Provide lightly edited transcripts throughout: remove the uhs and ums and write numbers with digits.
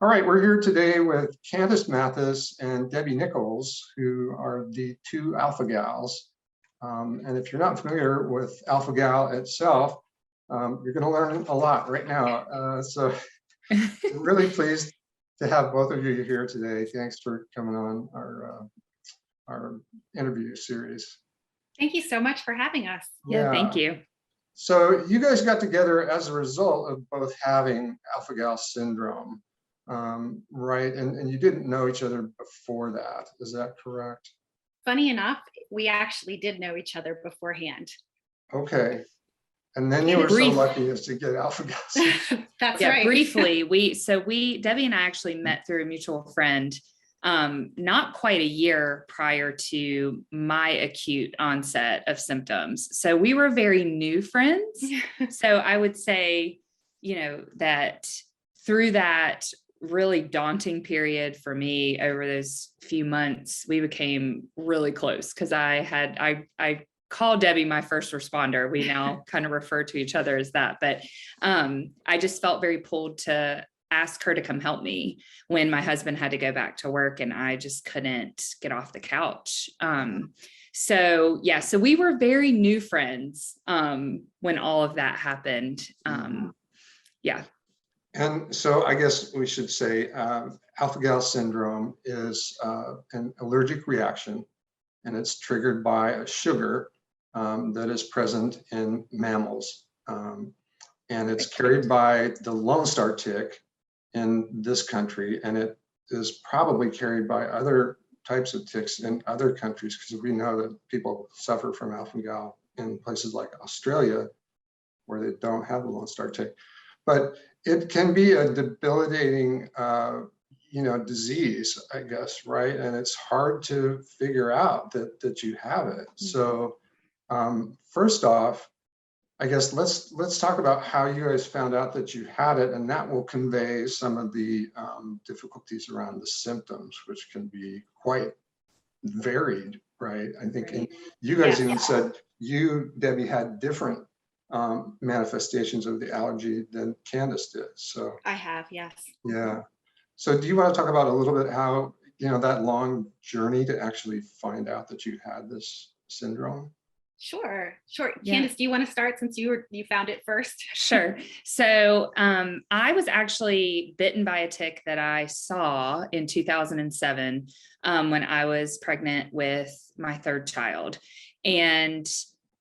All right, we're here today with Candice Matthis and Debbie Nicols, who are the two Alphagals. And if you're not familiar with Alphagal itself, you're going to learn a lot right now. So I'm really pleased to have both of you here today. Thanks for coming on our interview series. Thank you so much for having us. Yeah, thank you. So you guys got together as a result of both having Alphagal syndrome, right? And you didn't know each other before that. Is that correct? Funny enough, we actually did know each other beforehand. Okay. And then you were so lucky as to get Alphagal syndrome. That's right. Briefly, Debbie and I actually met through a mutual friend not quite a year prior to my acute onset of symptoms. So we were very new friends. So I would say, that through that really daunting period for me over those few months, we became really close because I called Debbie my first responder. We now kind of refer to each other as that, but I just felt very pulled to ask her to come help me when my husband had to go back to work and I just couldn't get off the couch. So we were very new friends when all of that happened. And so I guess we should say Alphagal syndrome is an allergic reaction, and it's triggered by a sugar that is present in mammals. And it's carried by the Lone Star tick in this country, and it is probably carried by other types of ticks in other countries, because we know that people suffer from Alphagal in places like Australia, where they don't have the Lone Star tick. But it can be a debilitating, disease, I guess, right? And it's hard to figure out that you have it. So first off, I guess let's talk about how you guys found out that you had it, and that will convey some of the difficulties around the symptoms, which can be quite varied, right? I think you guys even said you, Debbie, had different manifestations of the allergy than Candice did. So I have, yes. Yeah. So do you want to talk about a little bit how, that long journey to actually find out that you had this syndrome? Sure. Yeah. Candice, do you want to start since you found it first? Sure. So I was actually bitten by a tick that I saw in 2007 when I was pregnant with my third child. And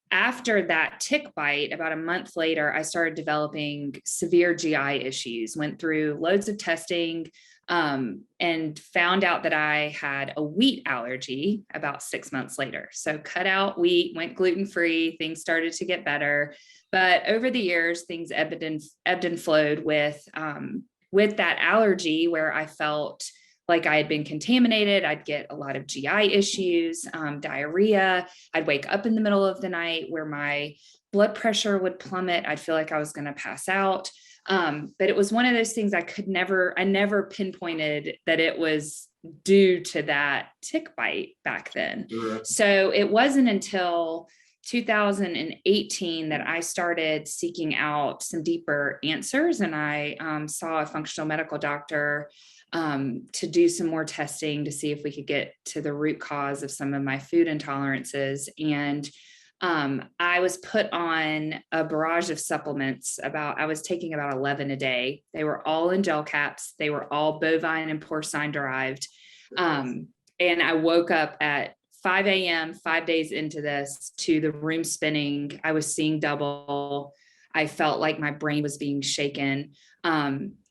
after that tick bite, about a month later, I started developing severe GI issues, went through loads of testing, and found out that I had a wheat allergy about 6 months later. So cut out wheat, went gluten-free, things started to get better. But over the years, things ebbed and flowed with that allergy, where I felt like I had been contaminated. I'd get a lot of GI issues, diarrhea. I'd wake up in the middle of the night where my blood pressure would plummet. I'd feel like I was going to pass out. But it was one of those things I never pinpointed that it was due to that tick bite back then. Sure. So it wasn't until 2018 that I started seeking out some deeper answers. And I saw a functional medical doctor to do some more testing to see if we could get to the root cause of some of my food intolerances. And I was put on a barrage of supplements. I was taking about 11 a day. They were all in gel caps. They were all bovine and porcine derived. And I woke up at 5 a.m., 5 days into this, to the room spinning. I was seeing double. I felt like my brain was being shaken.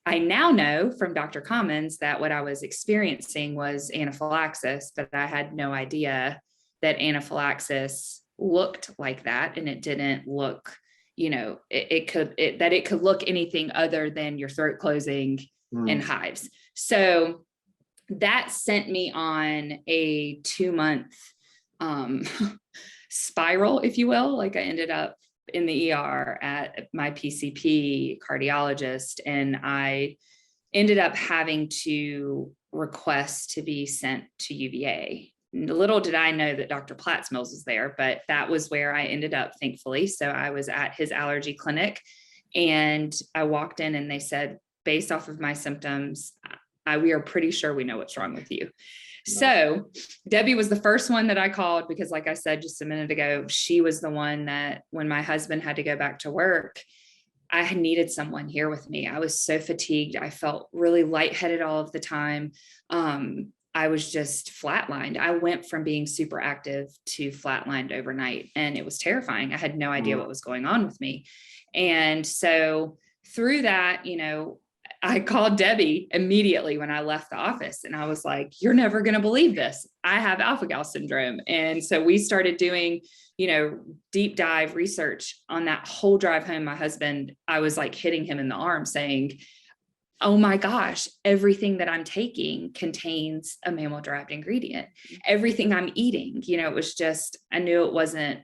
I now know from Dr. Commons that what I was experiencing was anaphylaxis, but I had no idea that anaphylaxis looked like that. And it didn't look, it could look anything other than your throat closing and hives. So that sent me on a 2-month spiral, if you will. Like I ended up in the ER at my PCP cardiologist, and I ended up having to request to be sent to UVA. Little did I know that Dr. Platzmills was there, but that was where I ended up, thankfully. So I was at his allergy clinic, and I walked in and they said, based off of my symptoms, we are pretty sure we know what's wrong with you. So Debbie was the first one that I called because, like I said just a minute ago, she was the one that when my husband had to go back to work, I had needed someone here with me. I was so fatigued. I felt really lightheaded all of the time. I was just flatlined. I went from being super active to flatlined overnight, and it was terrifying. I had no idea what was going on with me. And so through that, you know, I called Debbie immediately when I left the office, and I was like, you're never going to believe this. I have Alphagal syndrome. And so we started doing, you know, deep dive research on that whole drive home. My husband, I was like hitting him in the arm saying, oh my gosh, everything that I'm taking contains a mammal-derived ingredient. Everything I'm eating, you know, it was just, I knew it wasn't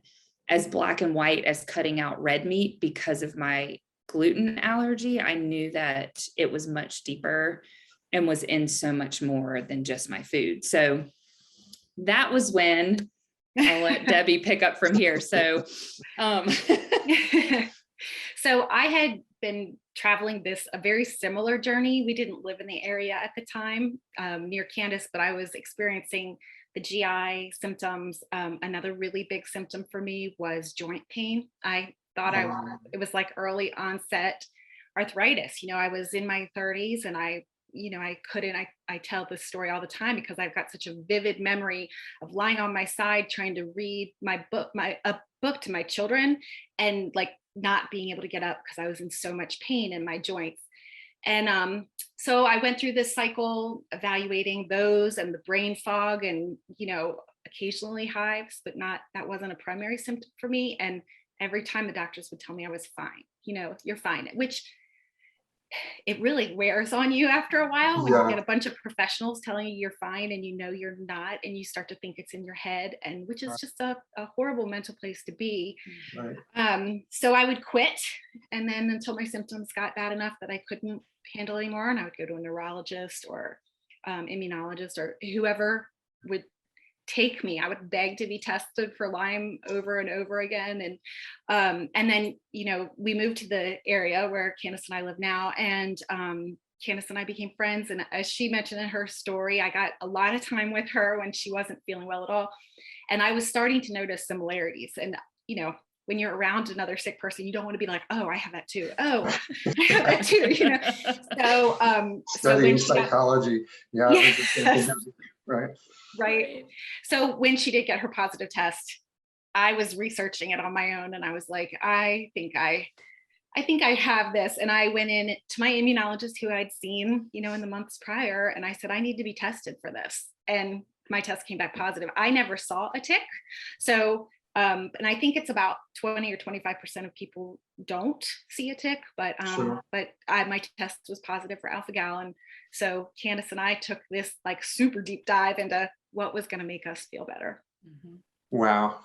as black and white as cutting out red meat because of my gluten allergy. I knew that it was much deeper and was in so much more than just my food. So that was when I'll let Debbie pick up from here. So, so I had been traveling a very similar journey. We didn't live in the area at the time near Candice, but I was experiencing the GI symptoms. Another really big symptom for me was joint pain. I thought it was like early onset arthritis. You know, I was in my 30s and I tell this story all the time because I've got such a vivid memory of lying on my side trying to read a book to my children and like not being able to get up because I was in so much pain in my joints. And so I went through this cycle evaluating those and the brain fog and, you know, occasionally hives, but that wasn't a primary symptom for me. And every time the doctors would tell me I was fine, you know, you're fine, which it really wears on you after a while when you get a bunch of professionals telling you you're fine and you know you're not, and you start to think it's in your head, and which is just a horrible mental place to be. So I would quit, and then until my symptoms got bad enough that I couldn't handle anymore, and I would go to a neurologist or immunologist or whoever would take me. I would beg to be tested for Lyme over and over again. And then, you know, we moved to the area where Candice and I live now, and Candice and I became friends. And as she mentioned in her story, I got a lot of time with her when she wasn't feeling well at all. And I was starting to notice similarities. And, you know, when you're around another sick person, you don't want to be like, oh, I have that too. Oh, I have that too, you know? So, studying psychology. Right. So when she did get her positive test, I was researching it on my own, and I was like, I think I have this. And I went in to my immunologist who I'd seen, you know, in the months prior, and I said, I need to be tested for this. And my test came back positive. I never saw a tick. So, and I think it's about 20 or 25% of people don't see a tick, but my test was positive for Alphagal. And so Candice and I took this like super deep dive into what was going to make us feel better. Wow.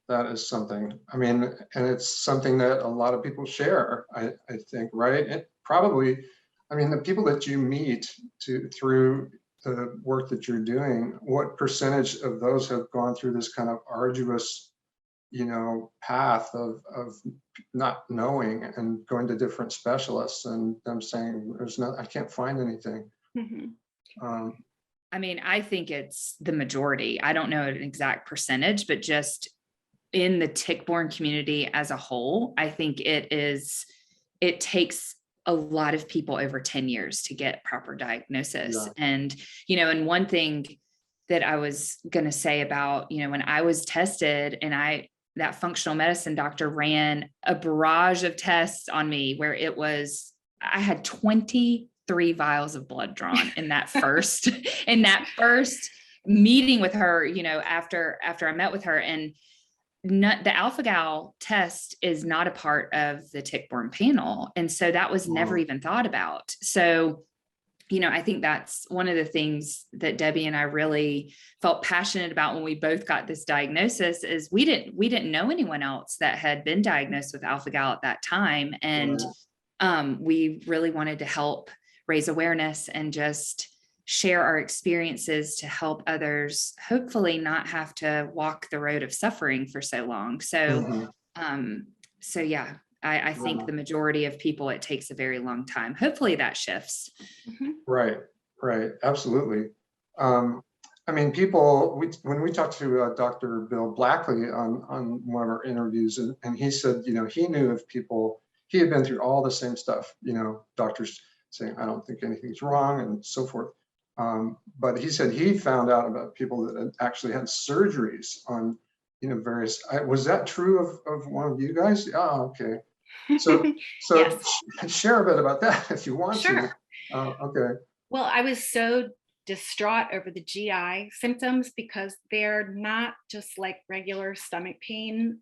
That is something. I mean, and it's something that a lot of people share, I think, right? It probably, I mean, the people that you meet through the work that you're doing, what percentage of those have gone through this kind of arduous, you know, path of not knowing and going to different specialists and them saying, I can't find anything. I mean, I think it's the majority. I don't know an exact percentage, but just in the tick-borne community as a whole, I think it takes a lot of people over 10 years to get proper diagnosis. And, you know, and one thing that I was going to say about, you know, when I was tested and that functional medicine doctor ran a barrage of tests on me where I had 23 vials of blood drawn in that first meeting with her, you know, after I met with her. And the Alphagal test is not a part of the tick-borne panel. And so that was never even thought about. So, you know, I think that's one of the things that Debbie and I really felt passionate about when we both got this diagnosis is we didn't know anyone else that had been diagnosed with Alphagal at that time. And we really wanted to help raise awareness and just share our experiences to help others hopefully not have to walk the road of suffering for so long. So, so yeah, I think Yeah. the majority of people, it takes a very long time. Hopefully that shifts. Right, right, absolutely. I mean, people, when we talked to Dr. Bill Blackley on one of our interviews, and he said, you know, he knew of people, he had been through all the same stuff, you know, doctors saying, I don't think anything's wrong and so forth. But he said he found out about people that had actually had surgeries on, you know, various, was that true of one of you guys? Oh, okay. So Yes. share a bit about that if you want to. Sure. Okay. Well, I was so distraught over the GI symptoms because they're not just like regular stomach pain.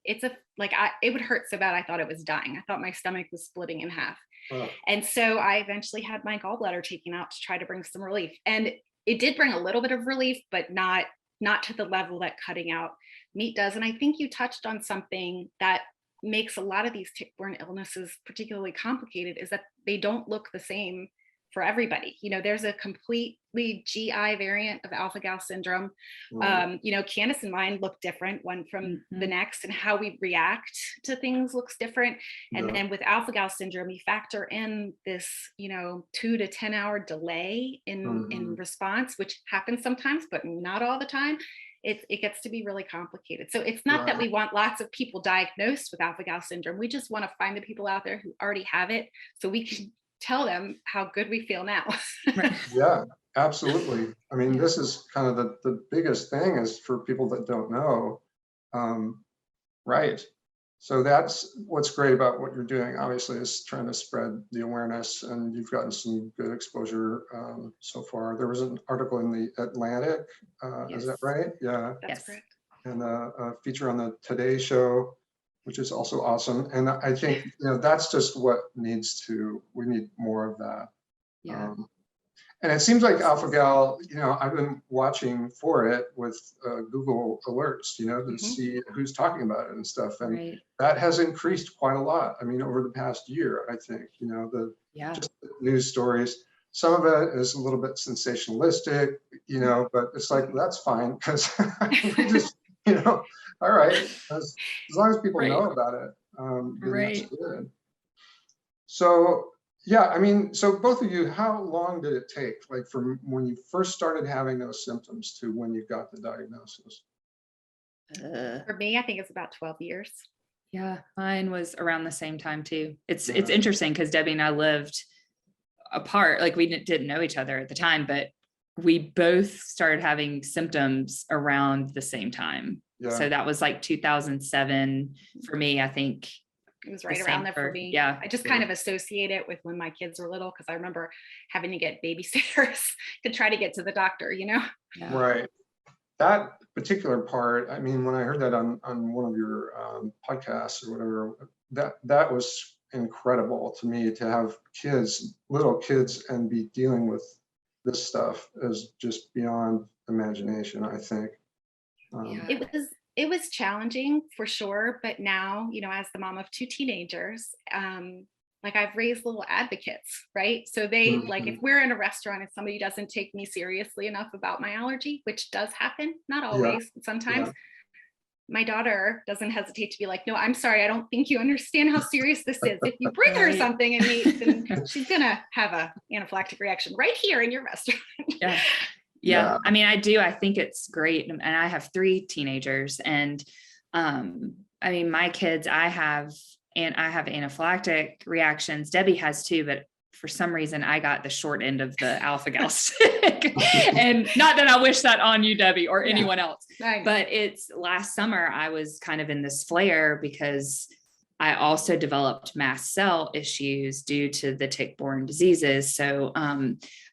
It's it would hurt so bad I thought it was dying. I thought my stomach was splitting in half. Oh, And so I eventually had my gallbladder taken out to try to bring some relief. And it did bring a little bit of relief, but not to the level that cutting out meat does. And I think you touched on something that makes a lot of these tick-borne illnesses particularly complicated, is that they don't look the same for everybody. You know, there's a completely GI variant of alpha-gal syndrome. right. You know, Candice and mine look different one from the Mhm. next, and how we react to things looks different. And Yeah. then with alpha-gal syndrome, you factor in this, you know, 2 to 10 hour delay in Mhm. response, which happens sometimes, but not all the time. It gets to be really complicated. So it's not that Right. we want lots of people diagnosed with alpha-gal syndrome. We just want to find the people out there who already have it, so we can tell them how good we feel now. Right. Yeah, absolutely. I mean, Yeah. this is kind of the biggest thing is for people that don't know. Right. So that's what's great about what you're doing, obviously, is trying to spread the awareness, and you've gotten some good exposure so far. There was an article in the Atlantic, is that Yes, right? Yeah. that's Yes. correct. And a feature on the Today Show, which is also awesome. And I think, you know, that's just what we need more of that. Yeah. And it seems like Alphagal, you know, I've been watching for it with Google alerts, you know, to see who's talking about it and stuff. And Right. that has increased quite a lot. I mean, over the past year, I think, you know, Yeah. just the news stories. Some of it is a little bit sensationalistic, you know, but it's like, that's fine, because we just, you know, all right, as long as people know Right. about it, then that's Right. good. So, yeah, I mean, so both of you, how long did it take, like from when you first started having those symptoms to when you got the diagnosis? For me, I think it's about 12 years. Yeah, mine was around the same time too. It's Yeah. interesting because Debbie and I lived apart. Like we didn't know each other at the time, but we both started having symptoms around the same time. Yeah. So that was like 2007 for me, I think. It was The right same around there for for- me. yeah. I just kind of associate it with when my kids were little, because I remember having to get babysitters to try to get to the doctor, you know? Yeah. Right. That particular part, I mean, when I heard that on one of your podcasts or whatever, that was incredible to me, to have kids, little kids, and be dealing with this stuff is just beyond imagination, I think. Yeah. It was challenging for sure, but now, you know, as the mom of 2 teenagers, like I've raised little advocates, right? So they like, if we're in a restaurant and somebody doesn't take me seriously enough about my allergy, which does happen, not Yeah. always, but sometimes, my daughter doesn't hesitate to be like, no, I'm sorry, I don't think you understand how serious this is. If you bring her Right. something and meat, then she's gonna have a anaphylactic reaction right here in your restaurant. Yeah. Yeah. Yeah. I mean, I do. I think it's great. And I have 3 teenagers, and I mean, my kids, I have anaphylactic reactions. Debbie has too, but for some reason I got the short end of the alpha-gal stick. And not that I wish that on you, Debbie, or anyone else, but it's last summer I was kind of in this flare because I also developed mast cell issues due to the tick-borne diseases. So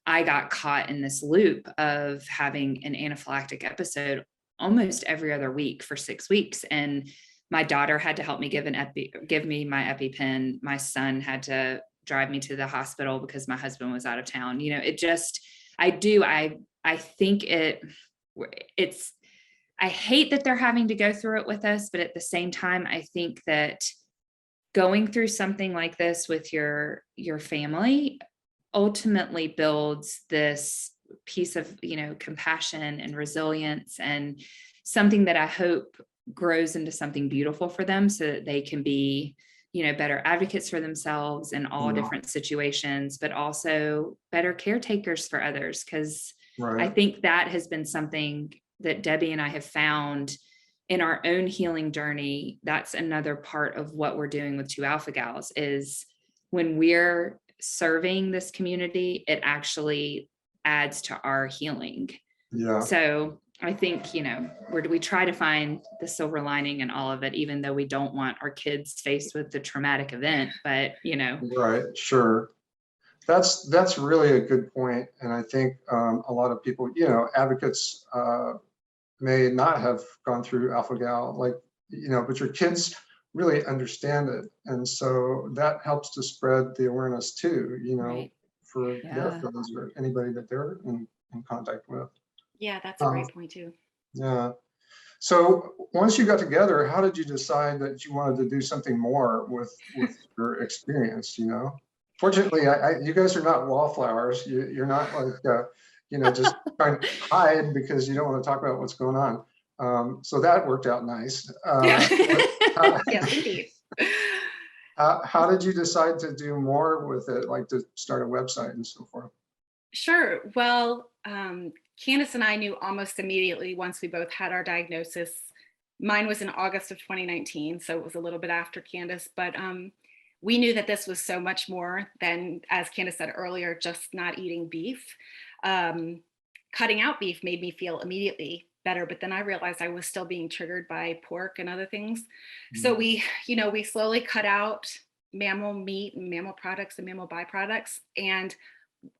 I got caught in this loop of having an anaphylactic episode almost every other week for 6 weeks. And my daughter had to help me give me my EpiPen. My son had to drive me to the hospital because my husband was out of town. You know, it just, I think it's, I hate that they're having to go through it with us, but at the same time, I think that going through something like this with your family ultimately builds this piece of, you know, compassion and resilience, and something that I hope grows into something beautiful for them, so that they can be better advocates for themselves in all different situations, but also better caretakers for others. Because I think that has been something that Debbie and I have found in our own healing journey. That's another part of what we're doing with Two Alpha Gals, is when we're serving this community, it actually adds to our healing. Yeah. So I think, we try to find the silver lining in all of it, even though we don't want our kids faced with the traumatic event, but Right, sure. That's really a good point. And I think a lot of people, advocates may not have gone through Alphagal, but your kids really understand it. And so that helps to spread the awareness too, Right. for their friends or anybody that they're in contact with. Yeah, that's a great point too. Yeah. So once you got together, how did you decide that you wanted to do something more with your experience? Fortunately, you guys are not wallflowers. You're not like just trying to hide because you don't want to talk about what's going on. So that worked out nice. Yes, indeed. How did you decide to do more with it, like to start a website and so forth? Sure. Well, Candice and I knew almost immediately once we both had our diagnosis. Mine was in August of 2019, so it was a little bit after Candice, but we knew that this was so much more than, as Candice said earlier, just not eating beef. Cutting out beef made me feel immediately better, but then I realized I was still being triggered by pork and other things. So we slowly cut out mammal meat and mammal products and mammal byproducts, and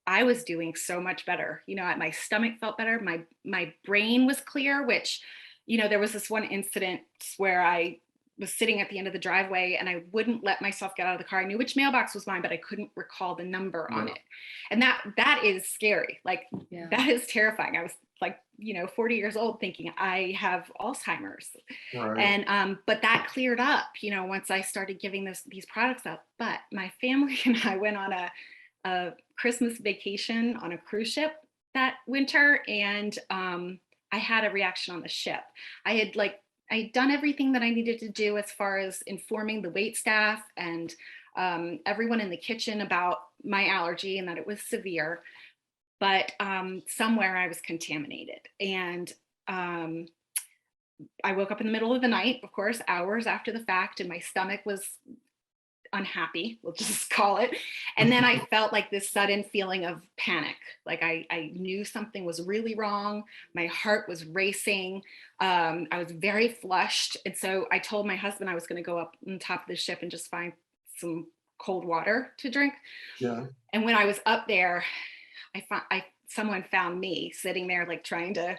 I was doing so much better. My stomach felt better. My brain was clear, which, there was this one incident where I was sitting at the end of the driveway and I wouldn't let myself get out of the car. I knew which mailbox was mine, but I couldn't recall the number on it. And that is scary. That is terrifying. I was 40 years old thinking I have Alzheimer's. Right. And, but that cleared up, once I started giving these products up. But my family and I went on a Christmas vacation on a cruise ship that winter. And I had a reaction on the ship. I had done everything that I needed to do as far as informing the wait staff and everyone in the kitchen about my allergy and that it was severe. But somewhere I was contaminated. And I woke up in the middle of the night, of course, hours after the fact, and my stomach was unhappy, we'll just call it. And then I felt like this sudden feeling of panic. Like I knew something was really wrong. My heart was racing. I was very flushed. And so I told my husband I was going to go up on top of the ship and just find some cold water to drink. Yeah. And when I was up there, someone found me sitting there, trying to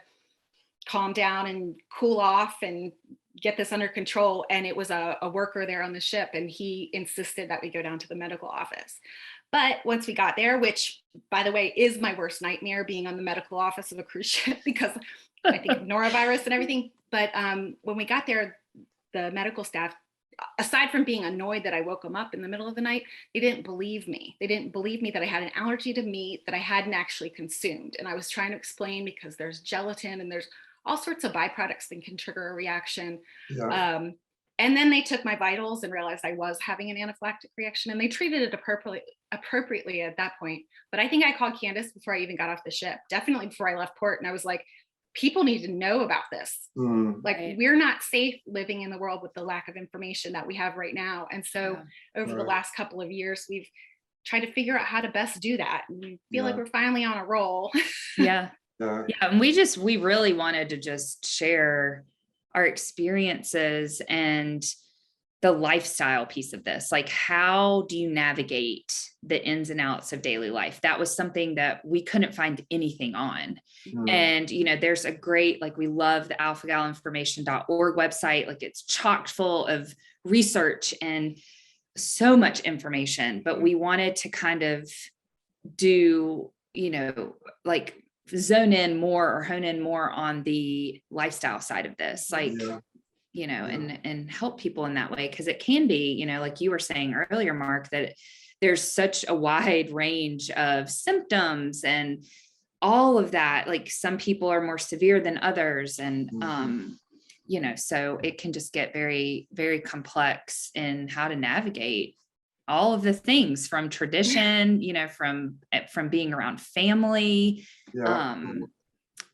calm down and cool off and get this under control. And it was a worker there on the ship, and he insisted that we go down to the medical office. But once we got there, which by the way is my worst nightmare, being on the medical office of a cruise ship, because I think of norovirus and everything. But when we got there, the medical staff, aside from being annoyed that I woke them up in the middle of the night, they didn't believe me. They didn't believe me that I had an allergy to meat that I hadn't actually consumed. And I was trying to explain, because there's gelatin and there's all sorts of byproducts that can trigger a reaction. Yeah. And then they took my vitals and realized I was having an anaphylactic reaction, and they treated it appropriately at that point. But I think I called Candice before I even got off the ship, definitely before I left port. And I was like, people need to know about this. Right. We're not safe living in the world with the lack of information that we have right now. And so over the last couple of years, we've tried to figure out how to best do that. And we feel like we're finally on a roll. Yeah. And we really wanted to just share our experiences and the lifestyle piece of this. How do you navigate the ins and outs of daily life? That was something that we couldn't find anything on. And, there's a great, we love the alphagalinformation.org website. It's chock full of research and so much information, but we wanted to kind of do, zone in more or hone in more on the lifestyle side of this, and help people in that way. Cause it can be, like you were saying earlier, Mark, that there's such a wide range of symptoms and all of that. Some people are more severe than others. And, so it can just get very, very complex in how to navigate all of the things from tradition, from being around family, Yeah.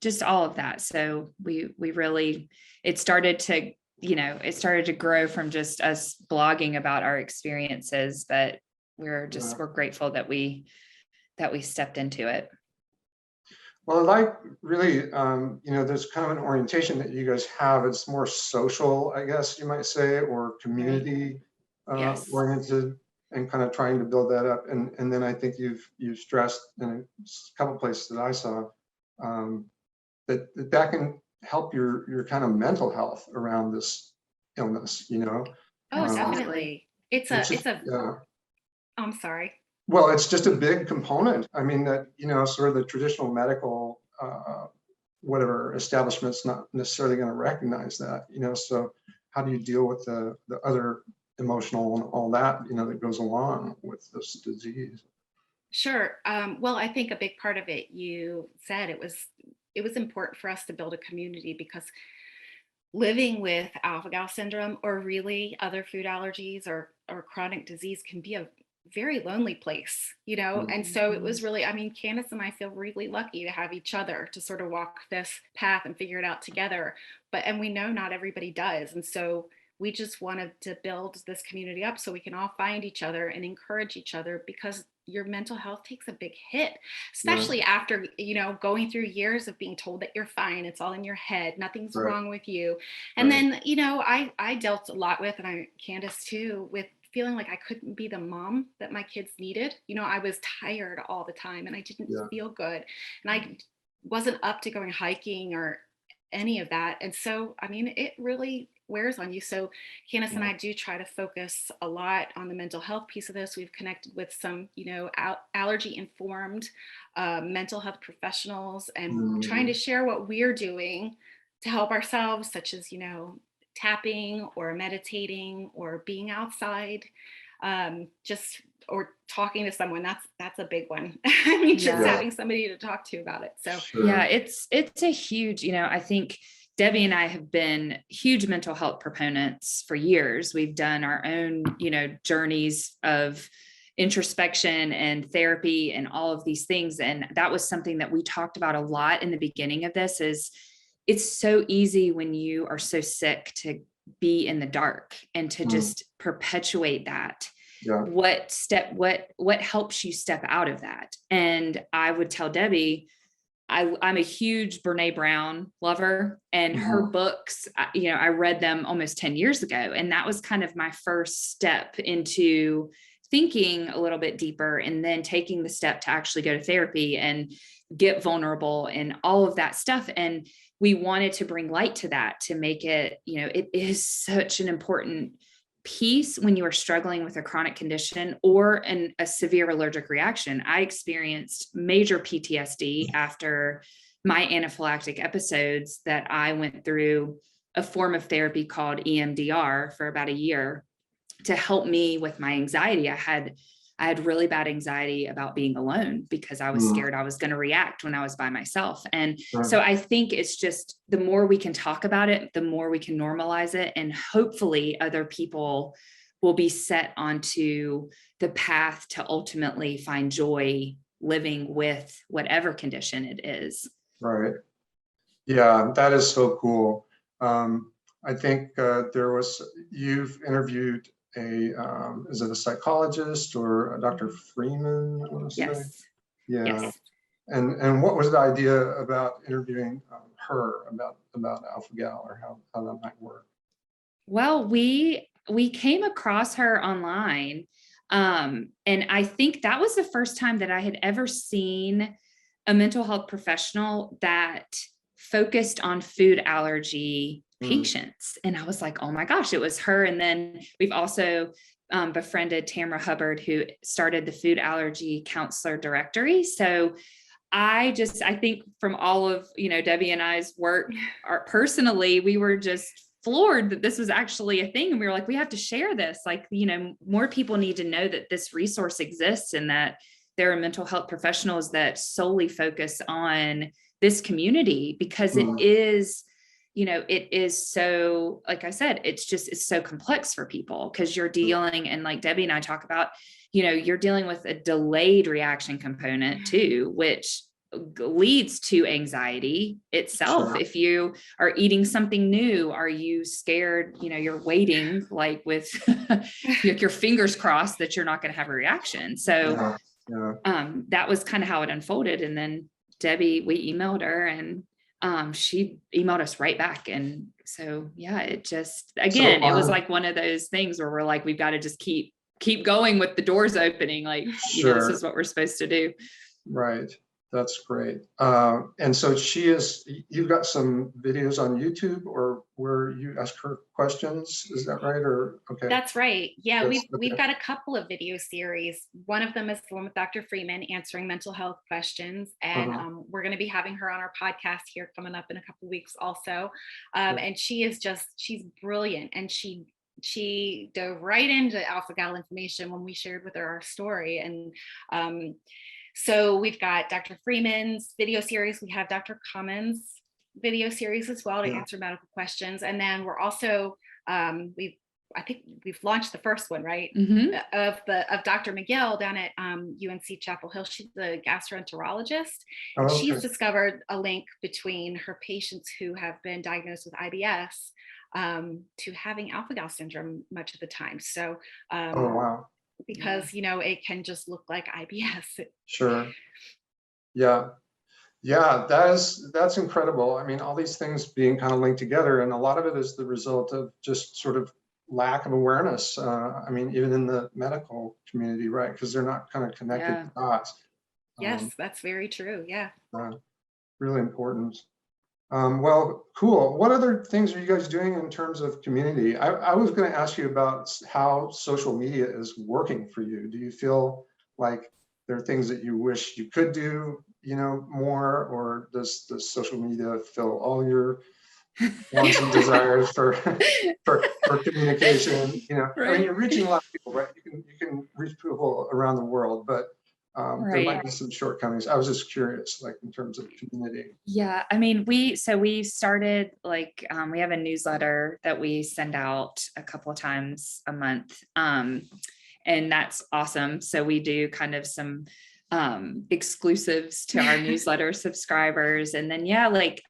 just all of that. So we really, it started to grow from just us blogging about our experiences, but we're grateful that we stepped into it. Well, like really, there's kind of an orientation that you guys have. It's more social, I guess you might say, or community Yes. oriented, and kind of trying to build that up. And then I think you've stressed in a couple places that I saw that can help your kind of mental health around this illness. Oh, definitely. Yeah. I'm sorry. Well, it's just a big component. I mean, that, sort of the traditional medical, whatever establishment's not necessarily going to recognize that, so how do you deal with the other emotional and all that, that goes along with this disease? Sure. Well, I think a big part of it, you said it was important for us to build a community, because living with Alphagal syndrome, or really other food allergies or chronic disease, can be a very lonely place, and so it was really, Candice and I feel really lucky to have each other to sort of walk this path and figure it out together. And we know not everybody does. And so we just wanted to build this community up so we can all find each other and encourage each other, because your mental health takes a big hit, especially after, going through years of being told that you're fine. It's all in your head. Nothing's wrong with you. And then, I dealt a lot with, and Candice too, with feeling like I couldn't be the mom that my kids needed. I was tired all the time and I didn't feel good. And I wasn't up to going hiking or any of that. And so, it really wears on you. So Candice and I do try to focus a lot on the mental health piece of this. We've connected with some, allergy informed mental health professionals, and trying to share what we're doing to help ourselves, such as, tapping or meditating or being outside, or talking to someone. That's a big one. Just having somebody to talk to about it. So it's a huge, I think Debbie and I have been huge mental health proponents for years. We've done our own, journeys of introspection and therapy and all of these things. And that was something that we talked about a lot in the beginning of this. Is it's so easy when you are so sick to be in the dark and to just perpetuate that. What helps you step out of that? And I would tell Debbie, I'm a huge Brene Brown lover, and her books, I read them almost 10 years ago. And that was kind of my first step into thinking a little bit deeper, and then taking the step to actually go to therapy and get vulnerable and all of that stuff. And we wanted to bring light to that, to make it, it is such an important piece when you are struggling with a chronic condition or a severe allergic reaction. I experienced major PTSD after my anaphylactic episodes, that I went through a form of therapy called EMDR for about a year to help me with my anxiety. I had really bad anxiety about being alone, because I was scared I was going to react when I was by myself. And so I think it's just, the more we can talk about it, the more we can normalize it. And hopefully other people will be set onto the path to ultimately find joy living with whatever condition it is. Right. Yeah, that is so cool. I think you've interviewed is it a psychologist or a Dr. Freeman? I want to say. Yeah. Yes. And what was the idea about interviewing her about Alphagal, or how that might work? Well, we came across her online. And I think that was the first time that I had ever seen a mental health professional that focused on food allergy patients. And I was like, oh my gosh, it was her. And then we've also befriended Tamara Hubbard, who started the Food Allergy Counselor Directory. So I think from all of, Debbie and I's work personally, we were just floored that this was actually a thing. And we were like, we have to share this. Like, more people need to know that this resource exists, and that there are mental health professionals that solely focus on this community, because it is, it is so, like I said, it's so complex for people because you're dealing, and like Debbie and I talk about, you're dealing with a delayed reaction component too, which leads to anxiety itself. Sure. If you are eating something new, are you scared? You're waiting like with your fingers crossed that you're not going to have a reaction. So that was kind of how it unfolded. And then Debbie, we emailed her, and she emailed us right back. And so, yeah, it just, again, it was like one of those things where we're like, we've got to just keep going with the doors opening. Like, this is what we're supposed to do. Right. That's great. And so you've got some videos on YouTube or where you ask her questions. Is that right? Or, okay. That's right. Yeah, we've got a couple of video series. One of them is the one with Dr. Freeman answering mental health questions. And we're going to be having her on our podcast here coming up in a couple of weeks also. And she's brilliant. And she dove right into alpha-gal inflammation when we shared with her our story. And so we've got Dr. Freeman's video series. We have Dr. Cummins' video series as well to answer medical questions. And then we're also, I think we've launched the first one, right? Of Dr. McGill down at UNC Chapel Hill. She's a gastroenterologist. And she's discovered a link between her patients who have been diagnosed with IBS to having Alphagal syndrome much of the time. So, because it can just look like IBS. Sure. Yeah. That's incredible. I mean, all these things being kind of linked together, and a lot of it is the result of just sort of lack of awareness. I mean, even in the medical community, right? Because they're not kind of connected dots. Yes, that's very true. Yeah. Really important. Well, cool. What other things are you guys doing in terms of community? I was going to ask you about how social media is working for you. Do you feel like there are things that you wish you could do, more, or does social media fill all your wants and desires for communication? I mean, you're reaching a lot of people, right? You can reach people around the world, but there might be some shortcomings. I was just curious, like in terms of community. Yeah, I mean, we started like we have a newsletter that we send out a couple of times a month, and that's awesome. So we do kind of some exclusives to our newsletter subscribers, and then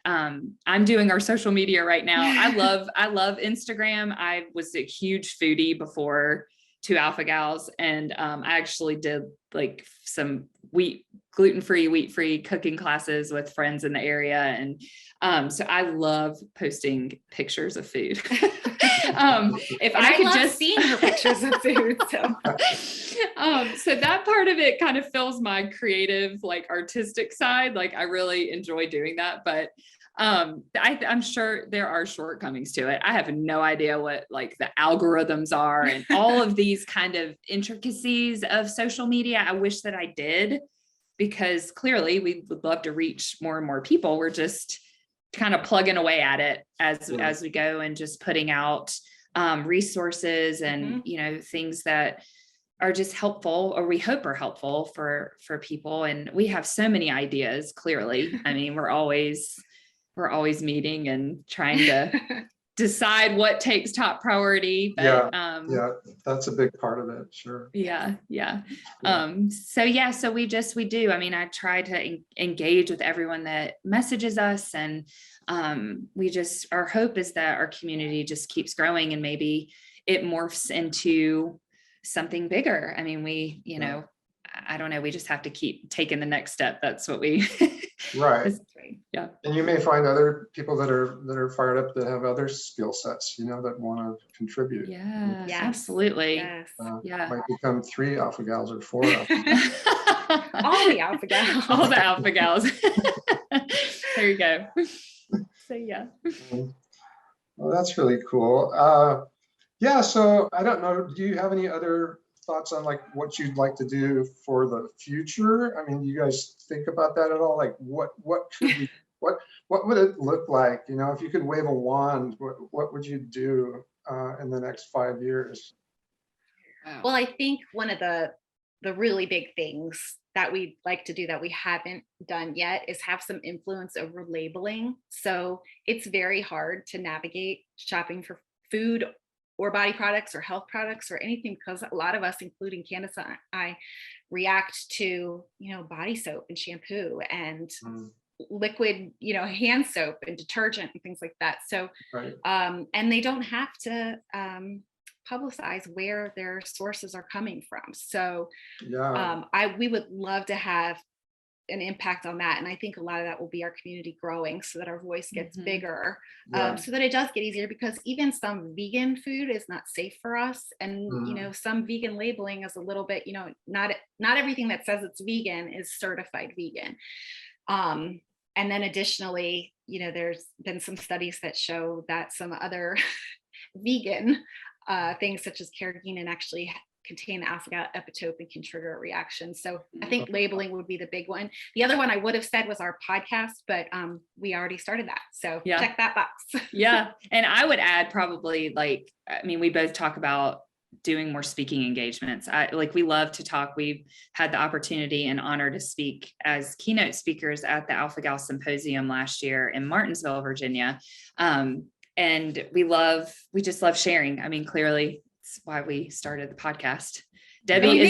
I'm doing our social media right now. I love Instagram. I was a huge foodie before to Alphagals, and I actually did like some gluten-free, wheat-free cooking classes with friends in the area, and so I love posting pictures of food. If I could just see your pictures of food, so that part of it kind of fills my creative, like artistic side. Like I really enjoy doing that, but I'm sure there are shortcomings to it. I have no idea what like the algorithms are and all of these kind of intricacies of social media. I wish that I did, because clearly we would love to reach more and more people. We're just kind of plugging away at it as we go, and just putting out resources and things that are just helpful, or we hope are helpful for people. And we have so many ideas, clearly. I mean, we're always meeting and trying to decide what takes top priority. But, that's a big part of it. Sure. So we do. I mean, I try to engage with everyone that messages us, and our hope is that our community just keeps growing, and maybe it morphs into something bigger. I mean, I don't know, we just have to keep taking the next step. That's what we right. Yeah. And you may find other people that are fired up, that have other skill sets, that want to contribute. Yes, absolutely. Yes. Might become 3 Alphagals or 4 Alphagals. All the Alphagals. All the Alphagals. There you go. So yeah. Well, that's really cool. So I don't know, do you have any other thoughts on like what you'd like to do for the future? I mean, do you guys think about that at all? Like what would it look like? If you could wave a wand, what would you do in the next 5 years? Well, I think one of the really big things that we'd like to do that we haven't done yet is have some influence over labeling. So it's very hard to navigate shopping for food or body products or health products or anything, because a lot of us, including Candice and I, react to, body soap and shampoo and liquid, hand soap and detergent and things like that. So, Right. And they don't have to publicize where their sources are coming from. So Yeah. we would love to have an impact on that. And I think a lot of that will be our community growing so that our voice gets bigger, Yeah. so that it does get easier, because even some vegan food is not safe for us. And, some vegan labeling is a little bit, not everything that says it's vegan is certified vegan. And then additionally, there's been some studies that show that some other vegan things such as carrageenan actually contain the alpha-gal epitope and can trigger a reaction. So I think labeling would be the big one. The other one I would have said was our podcast, but we already started that. So check that box. Yeah. And I would add probably we both talk about doing more speaking engagements. We love to talk. We've had the opportunity and honor to speak as keynote speakers at the Alphagal Symposium last year in Martinsville, Virginia. And we just love sharing. I mean, clearly it's why we started the podcast. Debbie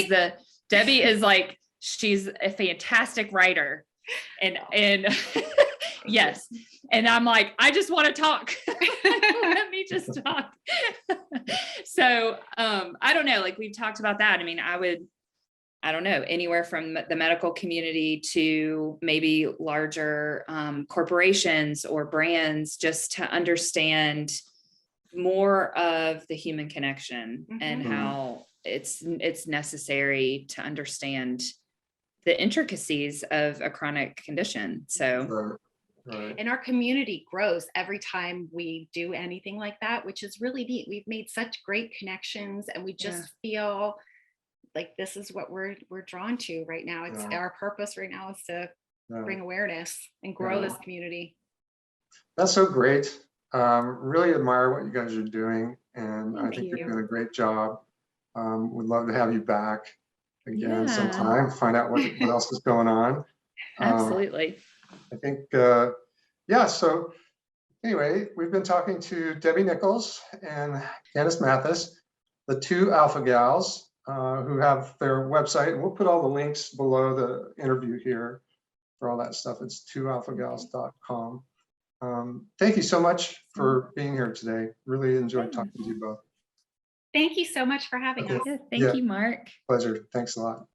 is she's a fantastic writer and yes. And I'm like, I just want to talk. Let me just talk. So, I don't know, we've talked about that. I mean, I don't know, anywhere from the medical community to maybe larger corporations or brands, just to understand more of the human connection and how it's necessary to understand the intricacies of a chronic condition. So, right. And our community grows every time we do anything like that, which is really neat. We've made such great connections, and we just feel like this is what we're drawn to right now. It's our purpose right now is to bring awareness and grow this community. That's so great. Really admire what you guys are doing, and I think you're doing a great job. Would love to have you back again sometime, find out what else is going on. Absolutely. I think, so anyway, we've been talking to Debbie Nicols and Candice Matthis, the two Alphagals, who have their website, and we'll put all the links below the interview here for all that stuff. It's 2alphagals.com. Thank you so much for being here today. Really enjoyed talking to you both. Thank you so much for having us. Thank you, Mark. Pleasure. Thanks a lot.